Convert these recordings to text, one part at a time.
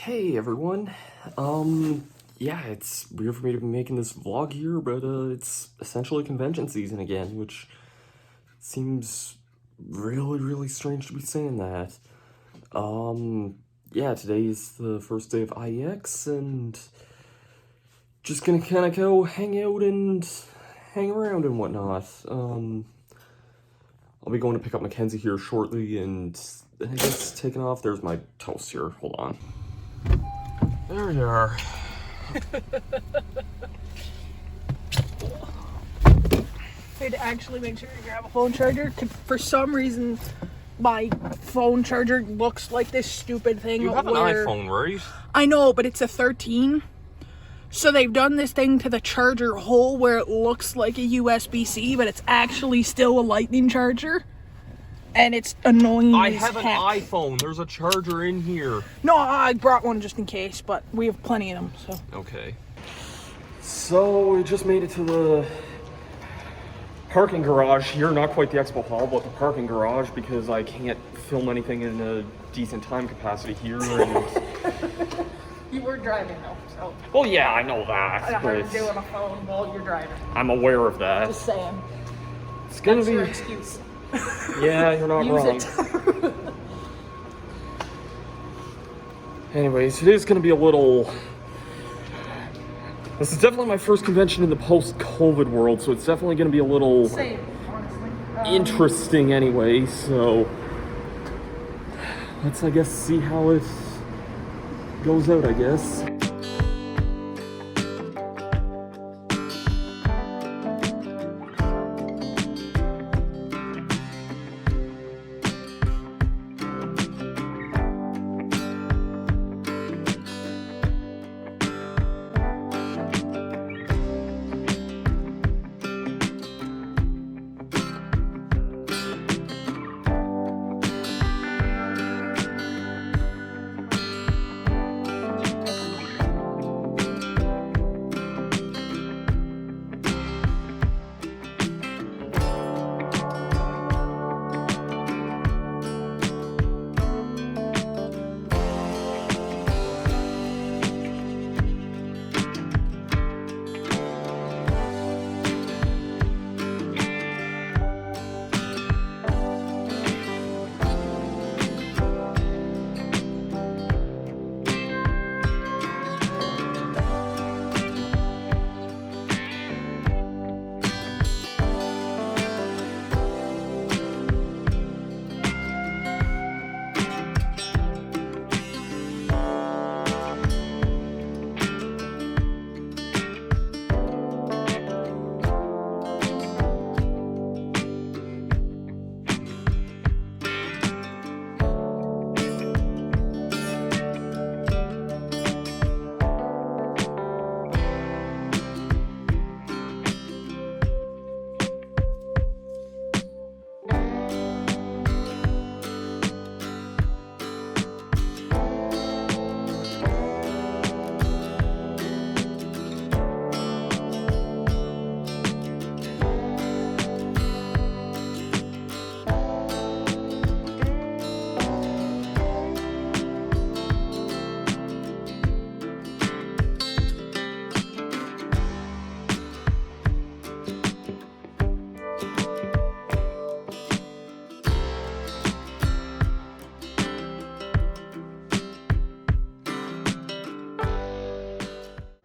Hey everyone, yeah, it's weird for me to be making this vlog here, but it's essentially convention season again, which seems really strange to be saying that. Yeah, today's the first day of IEX, and just gonna kinda go hang out and hang around and whatnot. I'll be going to pick up Mackenzie here shortly, and I guess taking off. There's my toast here, hold on. There you are. I had to actually make sure you grab a phone charger. For some reason, my phone charger looks like this stupid thing. You have an iPhone, right? I know, but it's a 13. So they've done this thing to the charger hole where it looks like a USB-C, but it's actually still a lightning charger. And it's annoying I as have an heck. iPhone. There's a charger in here. No, I brought one just in case, but we have plenty of them, so. Okay. So we just made it to the parking garage here. Not quite the expo hall, but the parking garage, because I can't film anything in a decent time capacity here. And... You were driving though, so. Well, yeah, I know that. I hard to do on a phone while you're driving. I'm aware of that. Just saying. It's gonna That's be. your excuse. Yeah, you're not wrong. Anyways, it is going to be a little... This is definitely my first convention in the post-COVID world, so it's definitely going to be a little... Same, honestly. Interesting anyway, so... Let's, I guess, see how it goes out, I guess.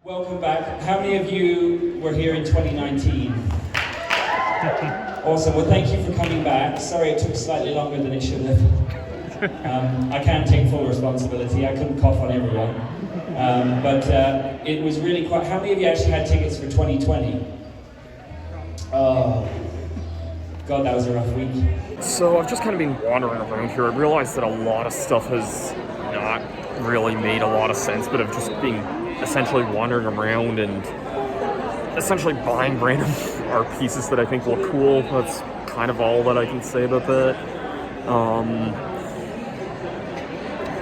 Welcome back. How many of you were here in 2019? Awesome. Well, thank you for coming back. Sorry it took slightly longer than it should have. I can't take full responsibility. I couldn't cough on everyone. But it was really quite... How many of you actually had tickets for 2020? Oh, God, that was a rough week. So I've just kind of been wandering around here. I realized that a lot of stuff has not really made a lot of sense, but I've just been essentially wandering around and essentially buying random art pieces that I think look cool. That's kind of all that I can say about that.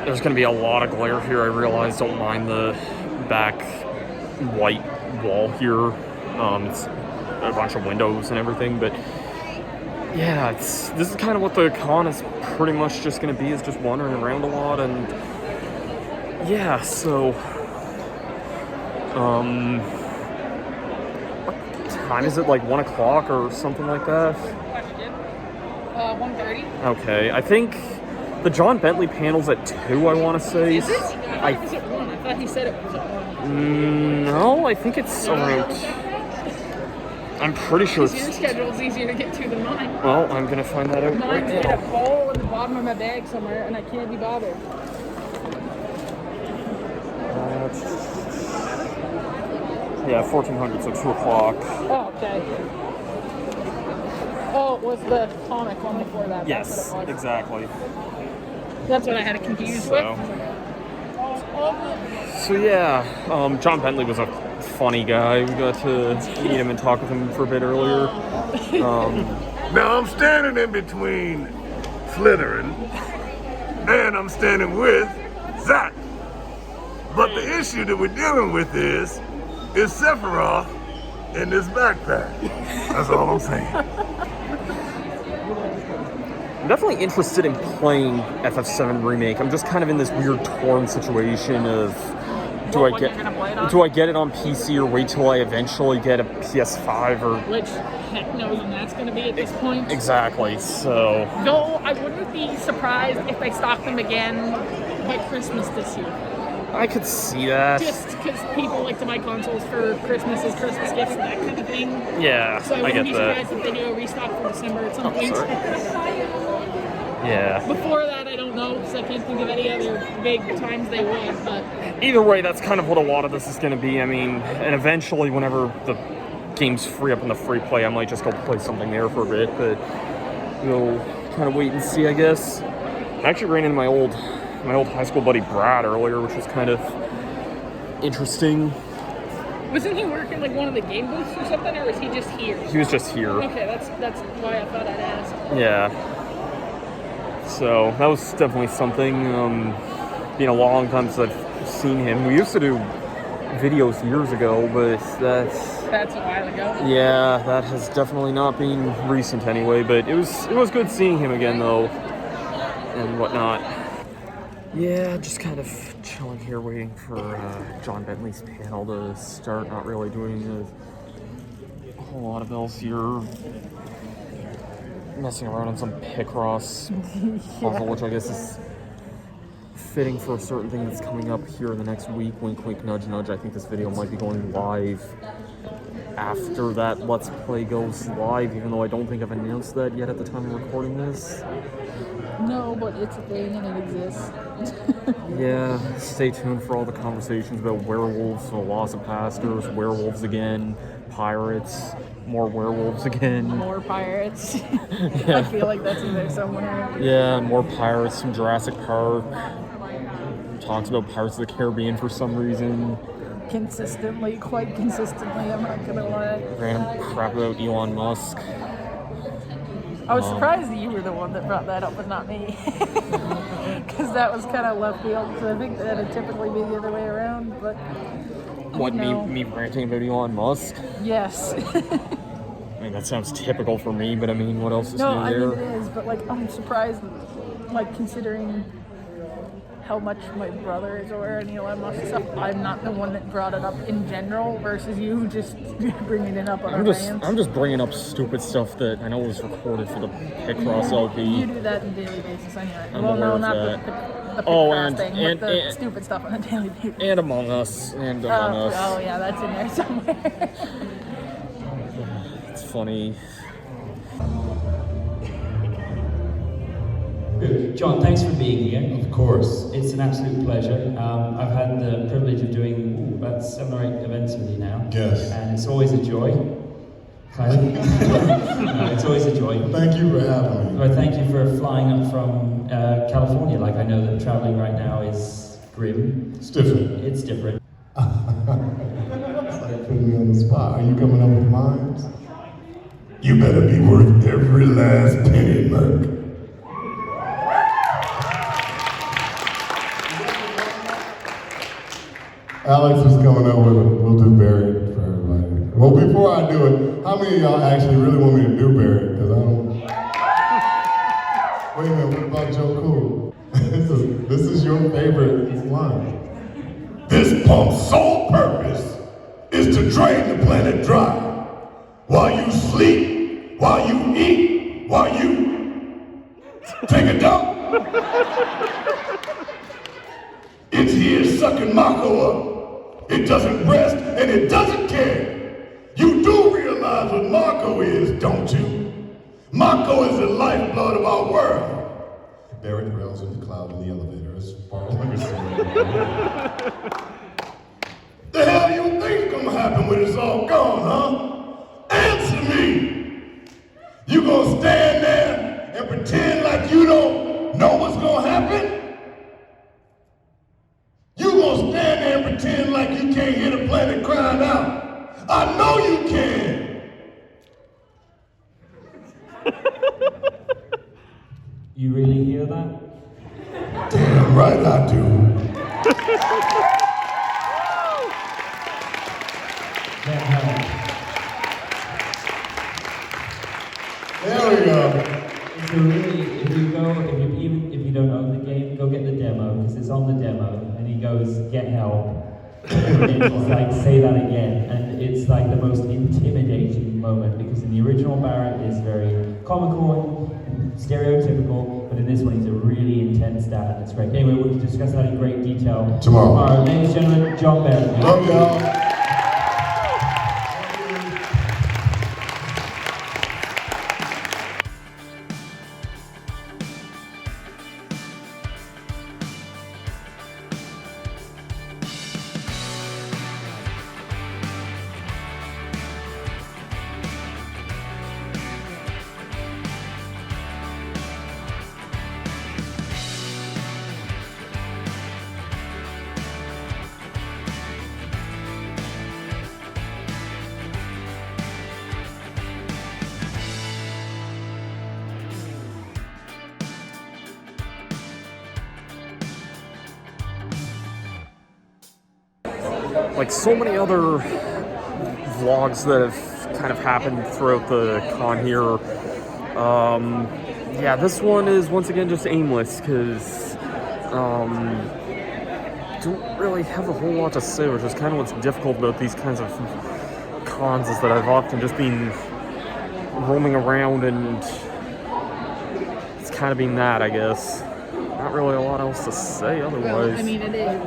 There's going to be a lot of glare here, I realize. Don't mind the back white wall here. It's a bunch of windows and everything, but yeah, this is kind of what the con is pretty much just going to be, is just wandering around a lot and Yeah, so what time is it? Like 1 o'clock or something like that? 1:30. Okay, I think the John Bentley panel's at 2, I want to say. Is it? I thought it was at 1. I thought he said it was at 1. No, I think it's around... I'm pretty sure Your schedule's easier to get to than mine. Well, I'm going to find that out right Mine's in a now. bowl in the bottom of my bag somewhere, and I can't be bothered. Yeah, 1400, so 2 o'clock. Oh, okay. Oh, it was the comic one before that. Yes, That's what it was. exactly. That's what I had it confused So, with. yeah, John Bentley was a funny guy. We got to meet him and talk with him for a bit earlier. Now I'm standing in between Slytherin and I'm standing with Zach. But the issue that we're dealing with is Sephiroth in this backpack. That's all I'm saying. I'm definitely interested in playing FF7 Remake. I'm just kind of in this weird torn situation of do I get it on PC or wait till I eventually get a PS5 or Which, heck knows when that's going to be at this point. exactly. So Though I wouldn't be surprised if they stock them again by Christmas this year. I could see that. Just because people like to buy consoles for Christmas as Christmas gifts and that kind of thing. Yeah, So I I wouldn't get be that. surprised if they do a restock for December at some point. sorry. Yeah. Before that, I don't know, because I can't think of any other big times they would, but Either way, that's kind of what a lot of this is going to be. I mean, and eventually, whenever the game's free up in the free play, I might just go play something there for a bit, but we'll kind of wait and see, I guess. I actually ran into my old high school buddy Brad earlier, which was kind of interesting. wasn't he working like one of the game booths or something, or was he just here? He was just here. Okay, that's why I thought I'd ask. Yeah. So that was definitely something. Been a long time since I've seen him. We used to do videos years ago, but That's a while ago. yeah, that has definitely not been recent anyway. But it was good seeing him again though, and whatnot. Yeah, just kind of chilling here, waiting for John Bentley's panel to start. Not really doing a whole lot of else here. Messing around on some Picross puzzle, which I guess is fitting for a certain thing that's coming up here in the next week. Wink, wink, nudge, nudge. I think this video might be going live after that Let's Play goes live, even though I don't think I've announced that yet at the time of recording this. No, but it's a thing and it exists. Yeah, stay tuned for all the conversations about werewolves, the loss of pastors, werewolves again, pirates, more werewolves again. More pirates. I feel like that's in there somewhere. Yeah, more pirates from Jurassic Park. Talks about Pirates of the Caribbean for some reason. Consistently, quite consistently, I'm not gonna lie. Random crap about Elon Musk. I was surprised that you were the one that brought that up and not me. Because that was kind of left field, because I think that would typically be the other way around, but... What, No. me ranting about Elon Musk? Yes. I mean, that sounds typical for me, but I mean, what else is No, new I mean there? it is, but like I'm surprised, like considering how much my brother is aware of Elon Musk stuff. I'm not the one that brought it up in general versus you just bringing it up on our rants. I'm just bringing up stupid stuff that I know was recorded for the Picross LP. You do that on a daily basis anyway. I'm Well, aware no, of not that. the Oh, Picross and- thing, and- but the and- stupid stuff on a daily basis. And Among Us. And Among Us. Oh yeah, that's in there somewhere. It's funny. John, thanks for being here. Of course. It's an absolute pleasure. I've had the privilege of doing about 7 or 8 events with you now. Yes. And it's always a joy. Kind of. No, it's always a joy. Thank you for having me. But thank you for flying up from California. Like, I know that traveling right now is grim. It's different. It's different. It's like putting me on the spot. Are you coming up with mines? You better be worth every last penny, Merc. Alex is coming up with a We'll Do Buried for everybody. Well, before I do it, how many of y'all actually really want me to do Buried? Because I don't... Wait a minute, what about Joe Cool? This is your favorite line. This pump's sole purpose is to drain the planet dry. While you sleep, while you eat, while you take a dump. It's here sucking Mako up. It doesn't rest and it doesn't care. You do realize what Mako is, don't you? Mako is the lifeblood of our world. Barrett rails in the cloud in the elevator as far as the hell you think's gonna happen when it's all gone, huh? Answer me! You gonna stand there and pretend like you don't know what's gonna happen? You gonna stand there and pretend like you can't hear the planet crying out? I know you can! You really hear that? Damn right I do. That helps. There we go. So really, if you don't own the game, go get the demo, because it's on the demo, and he goes, get help. And it's like, say that again. And it's like the most intimidating moment, because in the original Barrett is very comical and stereotypical, but in this one he's a really intense dad, and it's great. Anyway, we'll discuss that in great detail Tomorrow. Ladies and gentlemen, John Barrett. Love y'all. Like so many other vlogs that have kind of happened throughout the con here, yeah, this one is once again just aimless because don't really have a whole lot to say, which is kind of what's difficult about these kinds of cons, is that I've often just been roaming around and it's kind of been that, I guess. Not really a lot else to say otherwise. Well, I mean, it is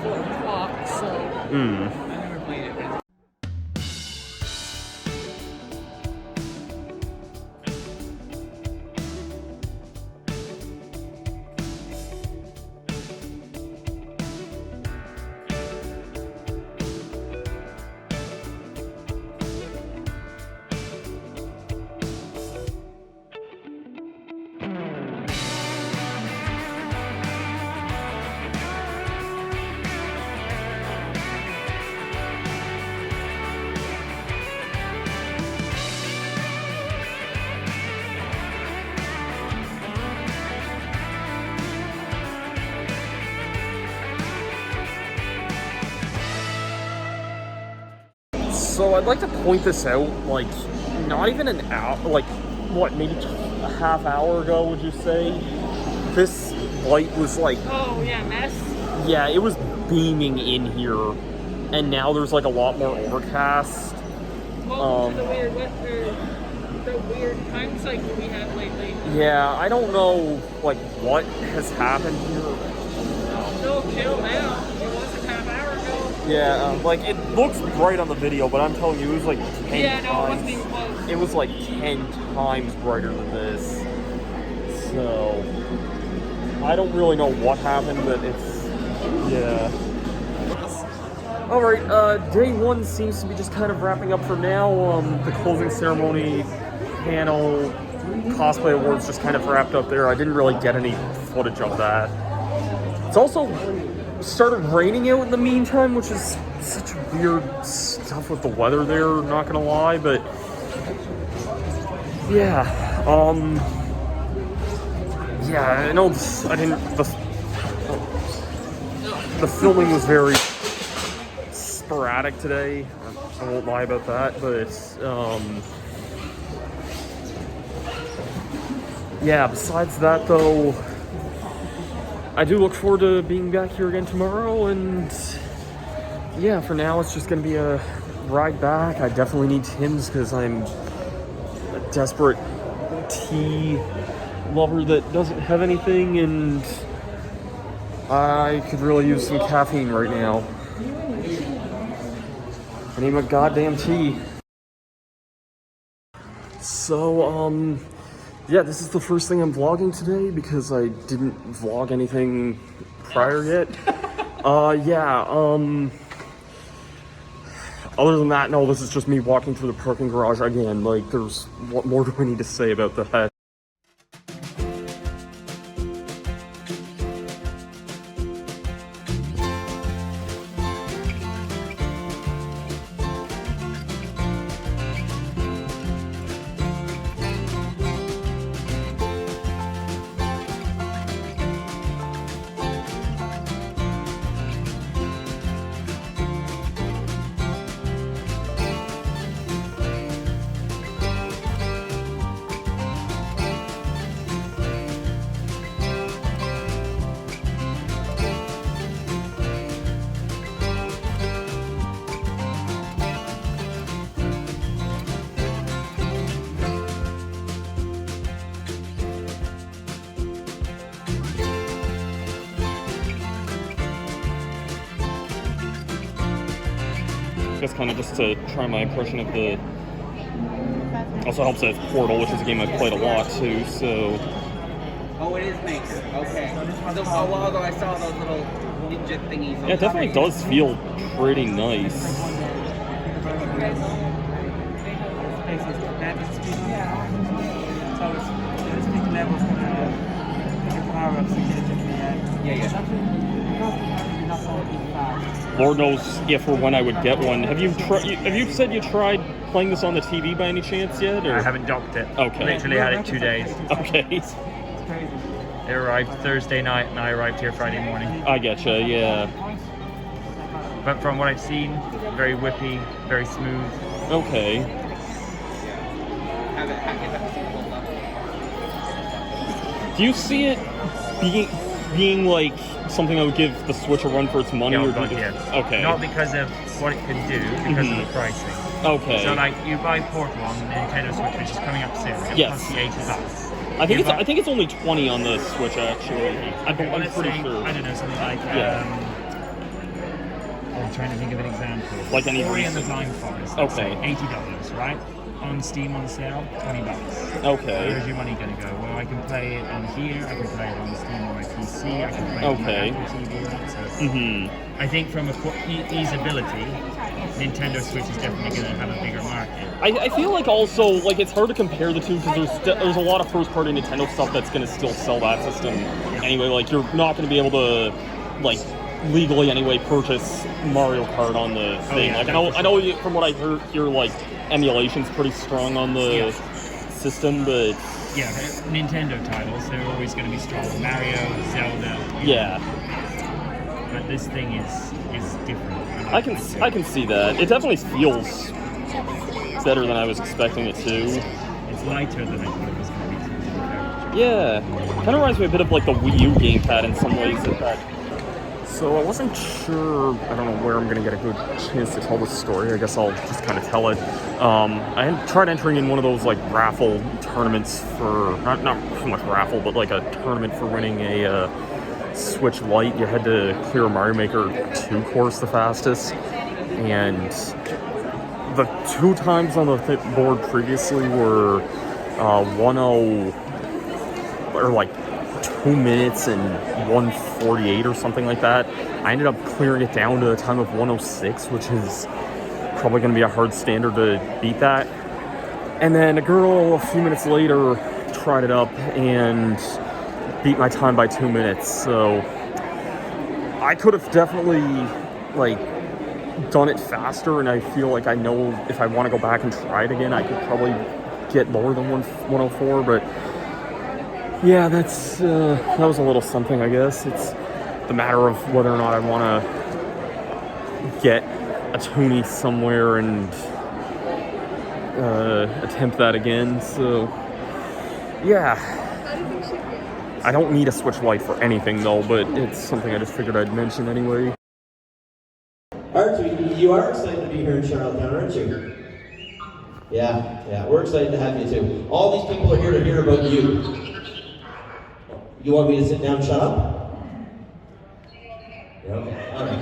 4 o'clock, so. So I'd like to point this out, like, not even an hour, like, what, maybe a half hour ago, would you say? This light was like... Oh, yeah, mess? Yeah, it was beaming in here, and now there's like a lot more overcast. Welcome to the weird time cycle we have lately. Yeah, I don't know, like, what has happened here. Still chill now. It wasn't half hour ago. Yeah, like, it looks bright on the video, but I'm telling you, it was like 10 No, it times. wasn't even close. It was like 10 times brighter than this. So, I don't really know what happened, but it's, yeah. Alright, day one seems to be just kind of wrapping up for now. The closing ceremony, panel, cosplay awards just kind of wrapped up there. I didn't really get any footage of that. It's also started raining out in the meantime, which is such weird stuff with the weather there, not gonna lie, but yeah, yeah, I know I didn't, the filming was very sporadic today, I won't lie about that, but yeah, besides that though, I do look forward to being back here again tomorrow, and yeah, for now it's just gonna be a ride back. I definitely need Tim's because I'm a desperate tea lover that doesn't have anything, and I could really use some caffeine right now. I need my goddamn tea. So, yeah, this is the first thing I'm vlogging today because I didn't vlog anything prior yet. Other than that, no, this is just me walking through the parking garage again. Like, what more do I need to say about that? That's kind of just to try my impression of the... Also helps that it's Portal, which is a game I've played a lot too, so... Oh, it is nice. Okay. So a while ago I saw those little ninja thingies. Yeah, it definitely does feel pretty nice. Lord knows if or when I would get one. Have you said you tried playing this on the TV by any chance yet? Or? I haven't docked it. Okay. Literally had it 2 days. Okay. It arrived Thursday night and I arrived here Friday morning. I getcha, yeah. But from what I've seen, very whippy, very smooth. Okay. Do you see it being like something that would give the Switch a run for its money? Yeah, or God, yes. Okay. Not because of what it could do, because of the pricing. Okay. So like, you buy Portal on the Nintendo Switch, which is coming up soon. It'll Yes. cost you $80. I think it's only 20 on the Switch actually. I'm Let's pretty say, sure. I don't know, something like I'm trying to think of an example. Like any Ori and the recent- Blind Forest. Okay. $80, right? On Steam on sale, $20. Okay. Where's your money going to go? Well, I can play it on here, I can play it on Steam on my PC, I can play it on my Apple TV, right? So I think from a easeability, Nintendo Switch is definitely going to have a bigger market. I feel like also, like, it's hard to compare the two because there's a lot of first-party Nintendo stuff that's going to still sell that system anyway. Like, you're not going to be able to, like, legally anyway purchase Mario Kart on the thing. yeah, Like, no, I know from what I hear, like, emulation's pretty strong on the system, but... Yeah, Nintendo titles, they're always going to be strong. Mario, Zelda. Yeah. But this thing is different. I can see that. It definitely feels better than I was expecting it to. It's lighter than I thought it was going to be. Yeah. Kind of reminds me a bit of like the Wii U gamepad in some ways. So I wasn't sure, I don't know where I'm going to get a good chance to tell this story. I guess I'll just kind of tell it. I had tried entering in one of those like raffle tournaments for, not so much raffle, but like a tournament for winning a Switch Lite. You had to clear a Mario Maker 2 course the fastest. And the 2 times on the board previously were 1:0, or like 2 minutes and 1:48 or something like that. I ended up clearing it down to a time of 1:06, which is probably going to be a hard standard to beat that. And then a girl a few minutes later tried it up and beat my time by 2 minutes. So I could have definitely like done it faster, and I feel like I know if I want to go back and try it again, I could probably get lower than 104, but yeah, that was a little something, I guess. It's the matter of whether or not I want to get a toonie somewhere and attempt that again. So yeah, I don't need a Switch Lite for anything though, but it's something I just figured I'd mention anyway. Archie, you are excited to be here in Charlottetown, aren't you? Yeah, we're excited to have you too. All these people are here to hear about you. You want me to sit down and shut up? Yeah, okay, all right.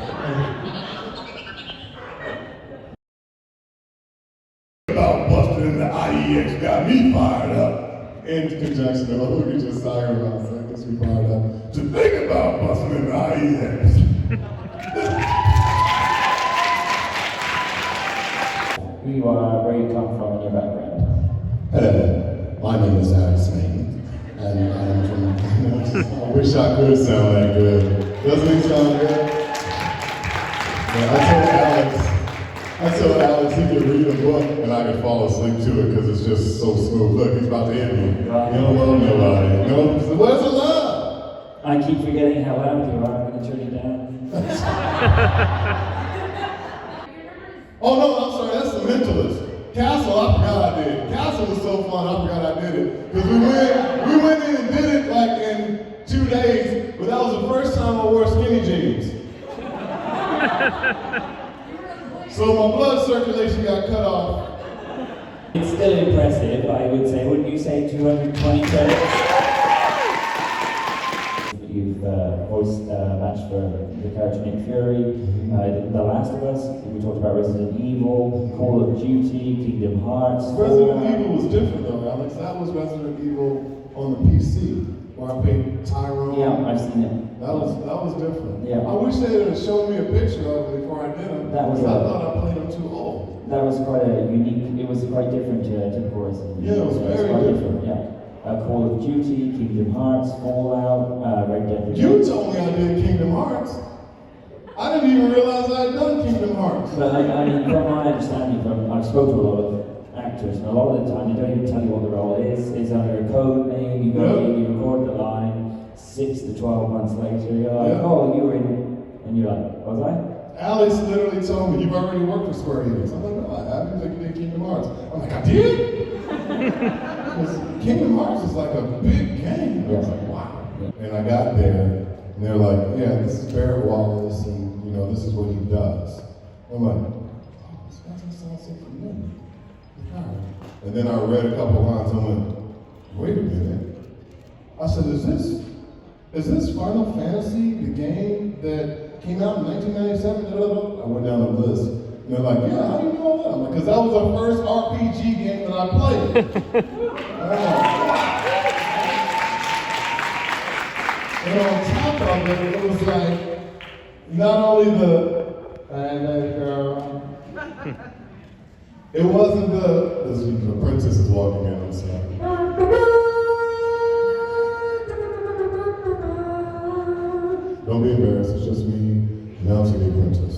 About busting in the IEX got me fired up. In conjunction, look at your siren about so that gets me fired up. To think about busting in the IEX. Who you are, where you come from, and your background. Hello, my name is Alex Swain, and I'm from. I wish I could sound that good. Doesn't he sound good? Yeah, I told Alex he could read a book and I could fall asleep to it because it's just so smooth. Look, he's about to hit me. You don't love nobody. You know, where's the love? I keep forgetting how loud you are. I'm going to turn you down. Oh no, I'm sorry, that's The Mentalist. Castle, I forgot I did. Castle was so fun, I forgot I did it. Because we went in and did it like in 2 days, but that was the first time I wore skinny jeans. So my blood circulation got cut off. It's still impressive, I would say. Wouldn't you say 220 credits? You've voiced a match for the character Nick Fury, The Last of Us. We talked about Resident Evil, Call of Duty, Kingdom Hearts. Resident Evil was different though, Alex. That was Resident Evil on the PC, where I played Tyrone. Yeah, I've seen it. That was different. Yeah. I wish they had shown me a picture of it before I did them. That was I thought I played them too old. That was quite a unique, it was quite different to typical Resident Evil. Yeah, it was very quite different. Yeah. Call of Duty, Kingdom Hearts, Fallout, Red Dead Redemption. You told me I did Kingdom Hearts. I didn't even realize I had done Kingdom Hearts. But I mean, from my understanding, I've spoken to a lot of actors, and a lot of the time they don't even tell you what the role is. It's under a code name, you go in, you record the line, 6 to 12 months later, you're like, oh, you were in it. And you're like, was I? Alex literally told me, you've already worked for Square Enix. I'm like, no, I haven't. He's like, you did Kingdom Hearts. I'm like, I did? Because Kingdom Hearts is like a big game. I was like, wow. And I got there, and they're like, yeah, this is Barrett Wallace, and you know, this is what he does. I'm like, oh, this doesn't sound so familiar. And then I read a couple lines, and I went, wait a minute. I said, is this Final Fantasy, the game that came out in 1997? I went down the list, and they're like, yeah, how do you know that? I'm like, because that was the first RPG game that I played. And on top of it, it was like, not only it wasn't the princess is walking in, I'm sorry. Don't be embarrassed, it's just me announcing the princess.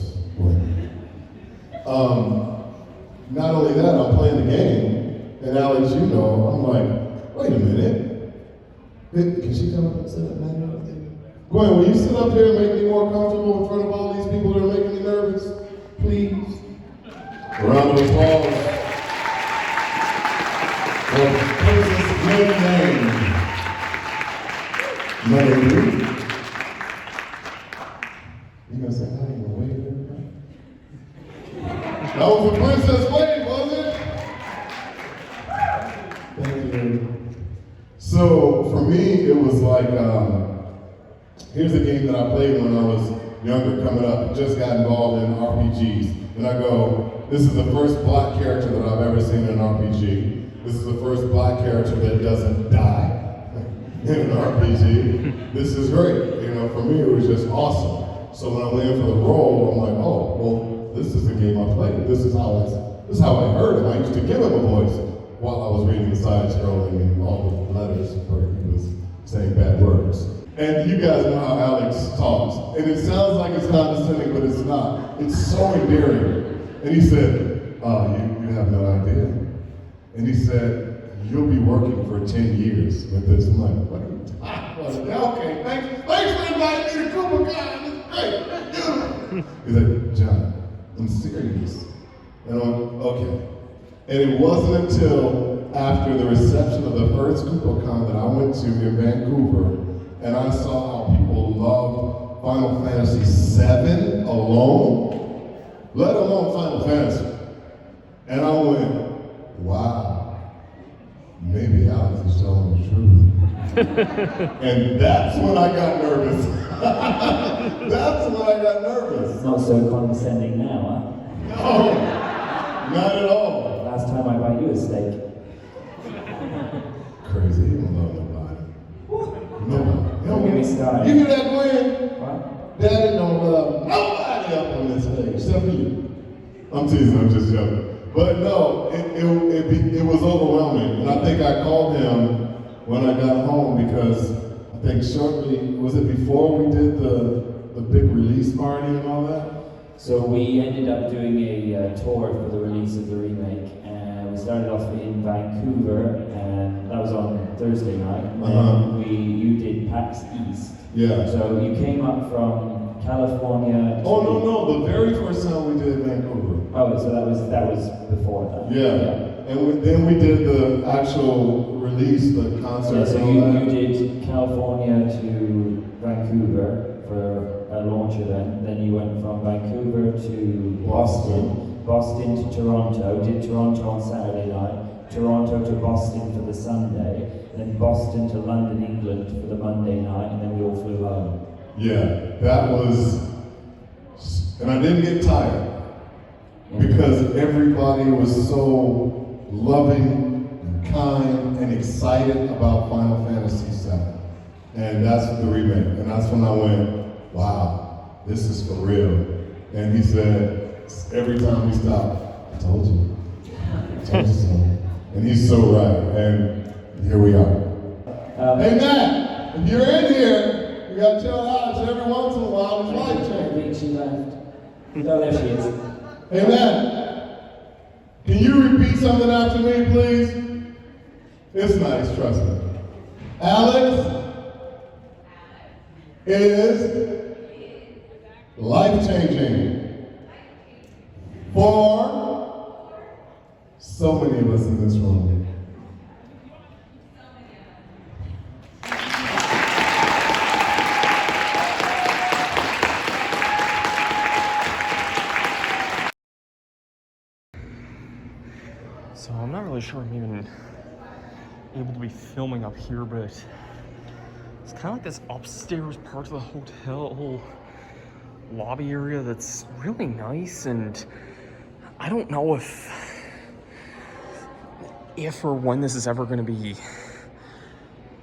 Not only that, I'm playing the game, and Alex, you know, I'm like, wait a minute. Can she come up and sit up now? Gwen, will you sit up here and make me more comfortable in front of all these people that are making me nervous? Please. A round of applause for Princess Gwen Mother. You gonna say, I ain't gonna wave at everybody? That was a princess wave, wasn't it? Thank you. So for me, it was like, here's a game that I played when I was younger, coming up, just got involved in RPGs. And I go, this is the first black character that I've ever seen in an RPG. This is the first black character that doesn't die in an RPG. This is great. You know, for me, it was just awesome. So when I went in for the role, I'm like, oh, well, this is the game I played. This is how I heard him. I used to give him a voice while I was reading the side scrolling and all the letters where he was saying bad words. And you guys know how Alex talks. And it sounds like it's condescending, but it's not. It's so endearing. And he said, you have no idea. And he said, you'll be working for 10 years with this. I'm like, what are you talking about? Okay, thanks for inviting me to CooperCon. It's great. He's like, John, I'm serious. And I went, okay. And it wasn't until after the reception of the first CooperCon that I went to in Vancouver and I saw how people loved Final Fantasy VII alone, let alone Final Fantasy. And I went, wow, maybe Alex is telling the truth. And that's when I got nervous. That's when I got nervous. It's not so condescending now, No, not at all. huh? Last time I buy you a steak. Crazy, you don't love nobody. Nobody. Don't get me started. You hear that, Gwen? What? Daddy don't love nobody up on this stage, except for you. I'm teasing, I'm just joking. But no, it was overwhelming. And I think I called him when I got home because I think shortly, was it before we did the big release party and all that? So we ended up doing a tour for the release of the remake, and we started off in Vancouver, and that was on Thursday night. And then you did PAX East. Yeah. So you came up from California. Oh no, the very first time we did Vancouver. Oh, so that was before that. Yeah. And then we did the actual release, the concert. Yeah, so and all you that. did California to Vancouver for a launch event. Then you went from Vancouver to Boston to Toronto. Did Toronto on Saturday night. Toronto to Boston for the Sunday. Then Boston to London, England for the Monday night, and then we all flew home. Yeah, that was, and I didn't get tired because everybody was so loving and kind and excited about Final Fantasy VII. And that's the remake. And that's when I went, wow, this is for real. And he said, every time we stopped, I told you so. And he's so right. And here we are. Hey Matt, if you're in here, you gotta tell Alex every once in a while it's life I change. think she left. No, there she is. Hey Matt, can you repeat something after me, please? It's nice, trust me. Alex is life-changing for so many of us in this room. So I'm not really sure I'm even able to be filming up here, but it's kind of like this upstairs part of the hotel lobby area that's really nice, and I don't know if or when this is ever going to be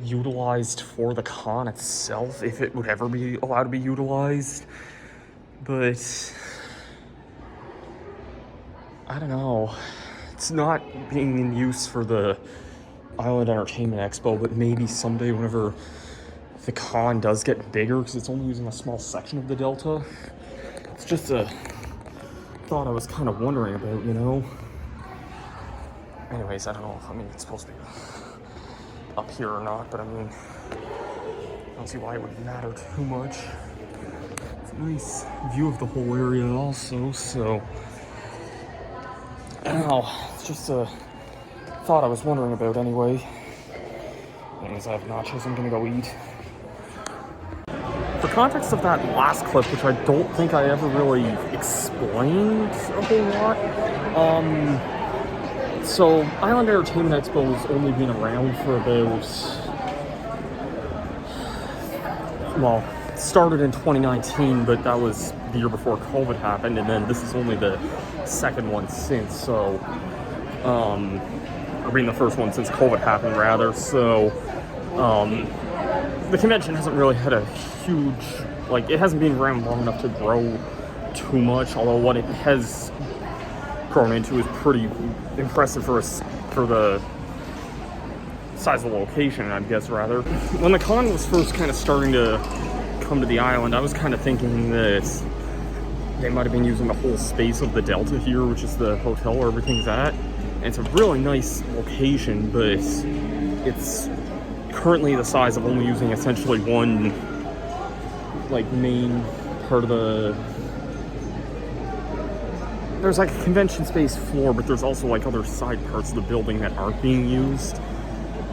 utilized for the con itself, if it would ever be allowed to be utilized, but I don't know. It's not being in use for the Island Entertainment Expo, but maybe someday whenever the con does get bigger, because it's only using a small section of the Delta. It's just a thought I was kind of wondering about, you know? Anyways, I don't know if it's supposed to be up here or not, but I mean, I don't see why it would matter too much. It's a nice view of the whole area also, so I don't know, it's just a thought I was wondering about anyway. Anyways, I have nachos I'm gonna go eat. For context of that last clip, which I don't think I ever really explained a whole lot, so Island Entertainment Expo has only been around for about, well, it started in 2019, but that was the year before COVID happened, and then this is only the second one since, so, the first one since COVID happened, rather, so, the convention hasn't really had a huge, it hasn't been around long enough to grow too much, although what it has grown into is pretty impressive for the size of the location, I guess, rather. When the con was first kind of starting to come to the island, I was kind of thinking that they might have been using the whole space of the Delta here, which is the hotel where everything's at. And it's a really nice location, but it's currently the size of only using essentially one, main part of the... There's a convention space floor, but there's also other side parts of the building that aren't being used.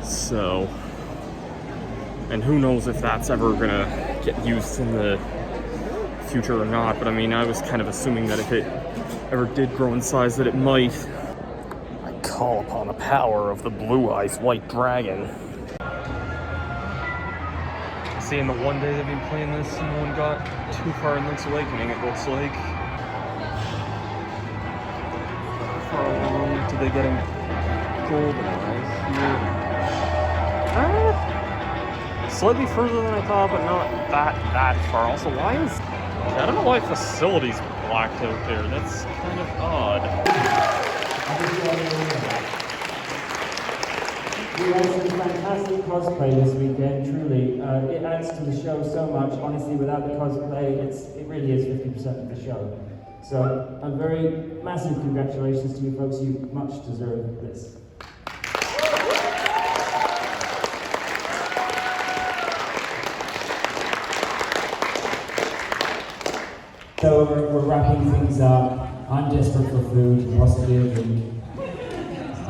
So And who knows if that's ever gonna get used in the future or not, but I mean, I was kind of assuming that if it ever did grow in size that it might. I call upon the power of the Blue Eyes White Dragon. See, in the one day they've been playing this, no one got too far in Link's Awakening, it looks like. How far along did they get him golden here? Slightly further than I thought, but not that far. Also, why is... I don't know why facilities blacked out there. That's kind of odd. We had some fantastic cosplay this weekend, truly. It adds to the show so much. Honestly, without the cosplay, it really is 50% of the show. So, a very massive congratulations to you folks. You much deserve this. So we're wrapping things up. I'm desperate for food, possibly a drink. I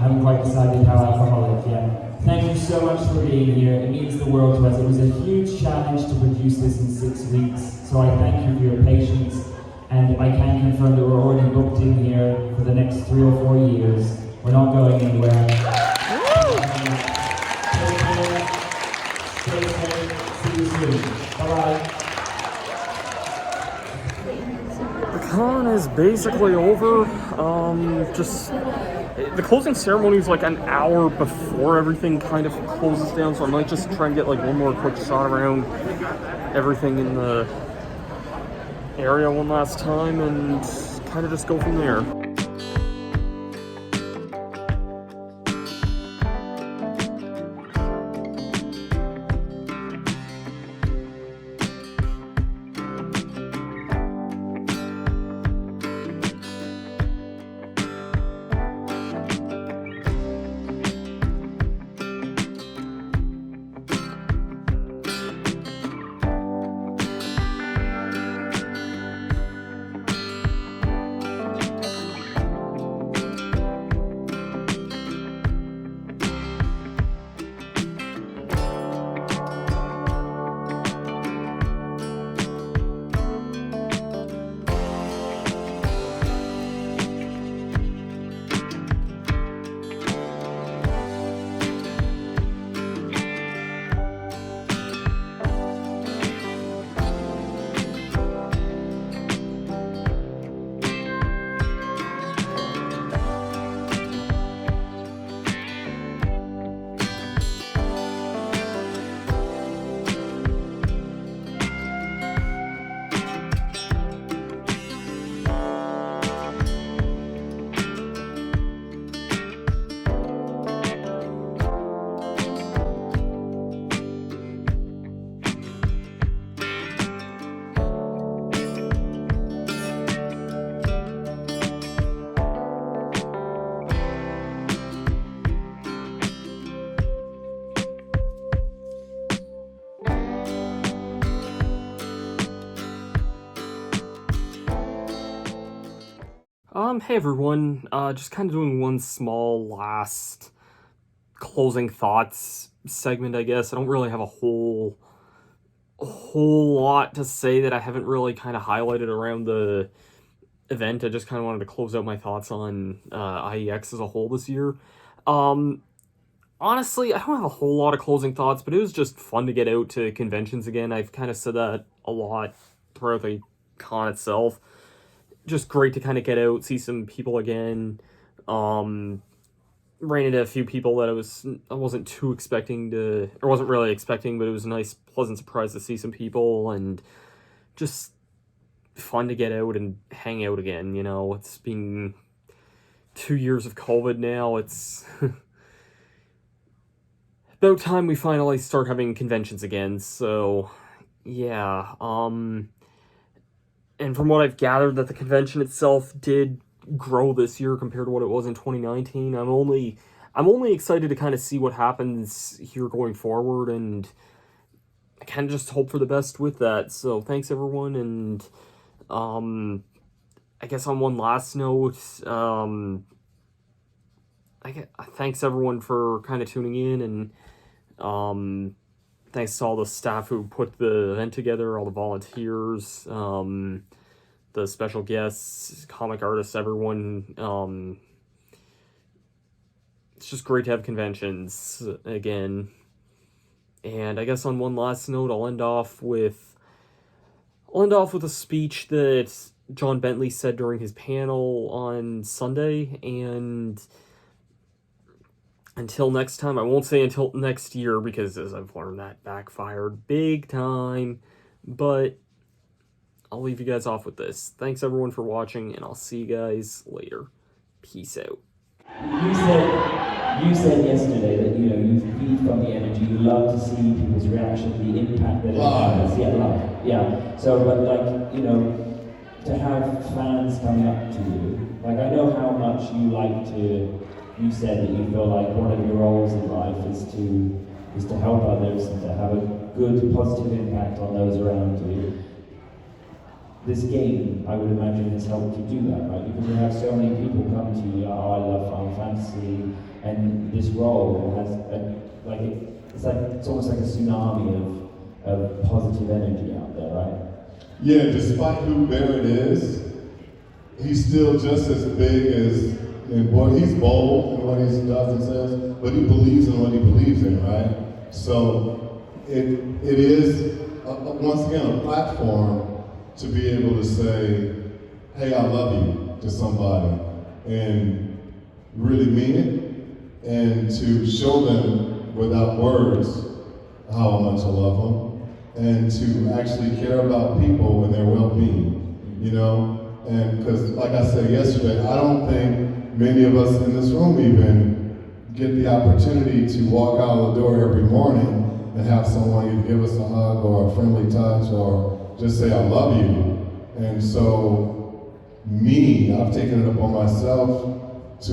haven't quite decided how alcoholic yet. Thank you so much for being here. It means the world to us. It was a huge challenge to produce this in 6 weeks, so I thank you for your patience. And I can confirm that we're already booked in here for the next 3 or 4 years. We're not going anywhere. Take care. Stay safe. See you soon. Bye-bye. The con is basically over. The closing ceremony is like an hour before everything kind of closes down, so I might just try and get like one more quick shot around everything in the area one last time and kind of just go from there. Hey everyone, just kind of doing one small last closing thoughts segment, I guess. I don't really have a whole lot to say that I haven't really kind of highlighted around the event. I just kind of wanted to close out my thoughts on IEX as a whole this year. Honestly, I don't have a whole lot of closing thoughts, but it was just fun to get out to conventions again. I've kind of said that a lot throughout the con itself. Just great to kind of get out, see some people again. Ran into a few people that I wasn't too expecting to, or wasn't really expecting, but it was a nice, pleasant surprise to see some people, and just fun to get out and hang out again, you know. It's been 2 years of COVID now. It's about time we finally start having conventions again, so yeah. And from what I've gathered, that the convention itself did grow this year compared to what it was in 2019. I'm only excited to kind of see what happens here going forward, and I kind of just hope for the best with that. So thanks everyone, and I guess on one last note, thanks everyone for kind of tuning in, and Thanks to all the staff who put the event together, all the volunteers, the special guests, comic artists, everyone. It's just great to have conventions again. And I guess on one last note, I'll end off with a speech that John Bentley said during his panel on Sunday. And until next time, I won't say until next year, because as I've learned, that backfired big time. But I'll leave you guys off with this. Thanks everyone for watching, and I'll see you guys later. Peace out. You said yesterday that you feed from the energy. You love to see people's reaction, the impact that it has. Yeah, live. Yeah. So, but to have fans coming up to you, I know how much you like to. You said that you feel like one of your roles in life is to help others and to have a good, positive impact on those around you. This game, I would imagine, has helped you do that, right? Because you have so many people come to you, oh, I love Final Fantasy, and this role has, it's almost like a tsunami of positive energy out there, right? Yeah, despite who Barrett is, he's still just as big as, he's bold in what he does and says, but he believes in what he believes in, right? So it is, once again, a platform to be able to say, hey, I love you to somebody, and really mean it, and to show them without words how much I love them, and to actually care about people and their well-being, And because, like I said yesterday, I don't think many of us in this room even get the opportunity to walk out the door every morning and have someone either give us a hug or a friendly touch or just say, I love you. And so, I've taken it upon myself to,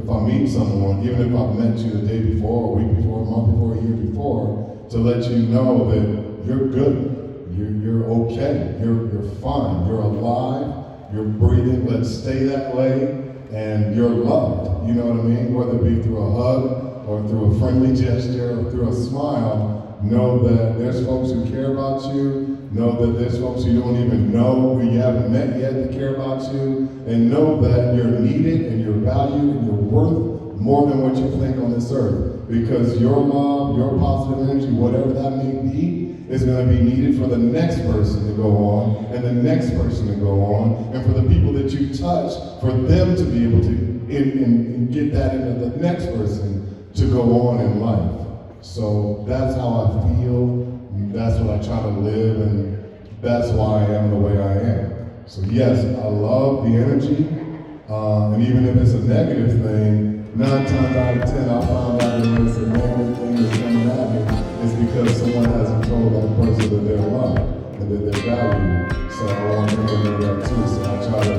if I meet someone, even if I've met you the day before, a week before, a month before, a year before, to let you know that you're good, you're okay, you're fine, you're alive, you're breathing, let's stay that way, and you're loved, you know what I mean? Whether it be through a hug, or through a friendly gesture, or through a smile, know that there's folks who care about you, know that there's folks you don't even know, who you haven't met yet that care about you, and know that you're needed and you're valued and you're worth more than what you think on this earth. Because your love, your positive energy, whatever that may be, is going to be needed for the next person to go on, and the next person to go on, and for the people that you touch, for them to be able to and get that into the next person to go on in life. So that's how I feel, that's what I try to live, and that's why I am the way I am. So yes, I love the energy, and even if it's a negative thing, 9 times out of 10 I found out that it's a negative thing that's coming at me is because someone hasn't told that person that they're loved and that they're valued. So I want them to know that too, so I try to